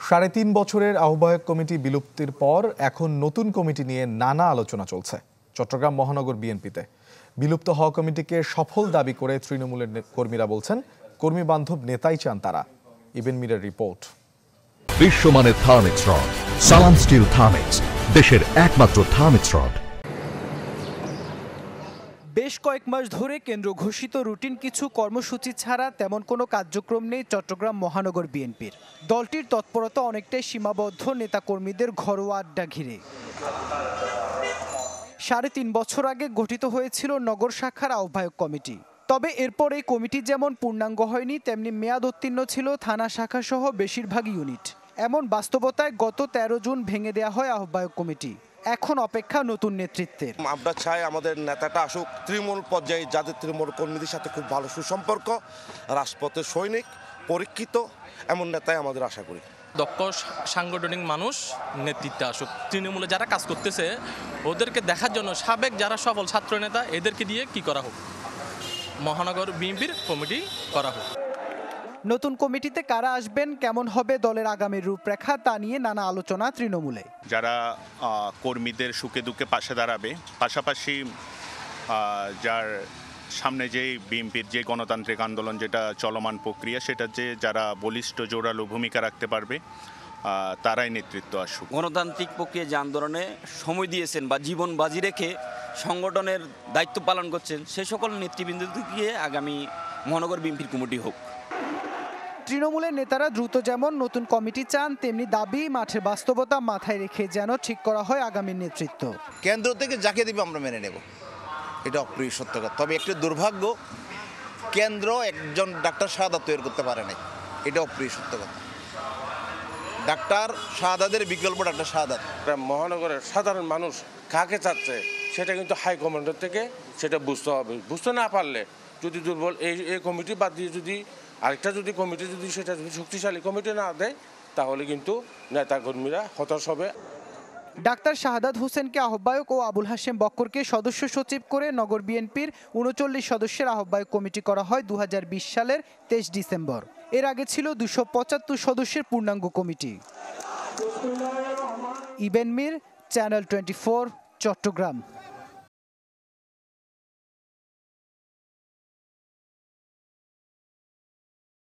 ৩.৫ বছরের আহ্বায়ক কমিটি বিলুপ্তির পর এখন নতুন কমিটি নিয়ে নানা আলোচনা চলছে চট্টগ্রাম মহানগর বিএনপিতে। বিলুপ্ত হওয়া কমিটিকে সফল দাবি করে তৃণমূলের কর্মীরা বলছেন কর্মী বান্ধব নেতাই চান তারা। ইবেন মিরের রিপোর্ট। বিশ্বমানের থার্মিক্স রড, সালাম স্টিল থার্মিক্স, দেশের একমাত্র থার্মিক্স রড। বেশ কয়েক মাস ধরে কেন্দ্র ঘোষিত রুটিন কিছু কর্মসূচি ছাড়া তেমন কোনো কার্যক্রম নেই চট্টগ্রাম মহানগর বিএনপির। দলটির তৎপরতা অনেকটাই সীমাবদ্ধ নেতাকর্মীদের ঘরোয়া আড্ডা ঘিরে। ৩.৫ বছর আগে গঠিত হয়েছিল নগর শাখার আহ্বায়ক কমিটি। তবে এরপর এই কমিটি যেমন পূর্ণাঙ্গ হয়নি, তেমনি মেয়াদ উত্তীর্ণ ছিল থানা শাখা সহ বেশিরভাগ ইউনিট। এমন বাস্তবতায় গত ১৩ জুন ভেঙে দেওয়া হয় আহ্বায়ক কমিটি। এখন অপেক্ষা নতুন নেতৃত্বের। আমরা চাই আমাদের নেতাটা আসুক তৃণমূল পর্যায়ে, যাদের তৃণমূল কর্মীদের সাথে খুব ভালো সুসম্পর্ক, রাজপথের সৈনিক, পরীক্ষিত এমন নেতাই আমাদের আশা করি। দক্ষ সাংগঠনিক মানুষ নেতৃত্বে আসুক। তৃণমূলে যারা কাজ করতেছে ওদেরকে দেখার জন্য সাবেক যারা সফল ছাত্র নেতা এদেরকে দিয়ে কি করা হোক, মহানগর বিএনপির কমিটি করা হোক। নতুন কমিটিতে কারা আসবেন, কেমন হবে দলের আগামী রূপরেখা, তা নিয়ে নানা আলোচনা তৃণমূলে। যারা কর্মীদের সুখে দুঃখে পাশে দাঁড়াবে, পাশাপাশি যার সামনে যে বিএনপির যে গণতান্ত্রিক আন্দোলন যেটা চলমান প্রক্রিয়া, সেটা যে যারা বলিষ্ঠ জোরালো ভূমিকা রাখতে পারবে তারাই নেতৃত্ব আসুক। গণতান্ত্রিক প্রক্রিয়া যে আন্দোলনে সময় দিয়েছেন বা জীবন বাজি রেখে সংগঠনের দায়িত্ব পালন করছেন, সে সকল নেতৃবৃন্দকে আগামী মহানগর বিএনপির কমিটি হোক। তৃণমূলের নেতারা দ্রুত যেমন নতুন কমিটি চান, তেমনি দাবি মাঠের বাস্তবতা মাথায় রেখে যেন ঠিক করা হয় আগামী নেতৃত্ব। কেন্দ্র থেকে যাকে দিবে আমরা মেনে নেব, এটা অপ্রিয় সত্য কথা। তবে একটি দুর্ভাগ্য, কেন্দ্র একজন ডাক্তার শাহাদাত তৈরি করতে পারে নাই, এটা অপ্রিয় সত্য কথা। ডাক্তার শাহাদাতের বিকল্প ডাক্তার শাহাদাত। মহানগরের সাধারণ মানুষ কাকে চাচ্ছে সেটা কিন্তু হাইকমান্ডের থেকে সেটা বুঝতে হবে। বুঝতে না পারলে যদি দুর্বল এই কমিটি বাদ দিয়ে যদি আরেকটা কমিটি সেটা যদি শক্তিশালী কমিটি না দেয়, তাহলে কিন্তু নেতাকর্মীরা হতাশ হবে। ডাক্তার শাহাদাত হোসেনকে আহ্বায়ক ও আবুল হাশেম বক্করকে সদস্য সচিব করে নগর বিএনপির ৩৯ সদস্যের আহ্বায়ক কমিটি করা হয় ২০২০ সালের ২৩ ডিসেম্বর। এর আগে ছিল ২৭৫ সদস্যের পূর্ণাঙ্গ কমিটি। ইবেন মির, চ্যানেল 24, চট্টগ্রাম।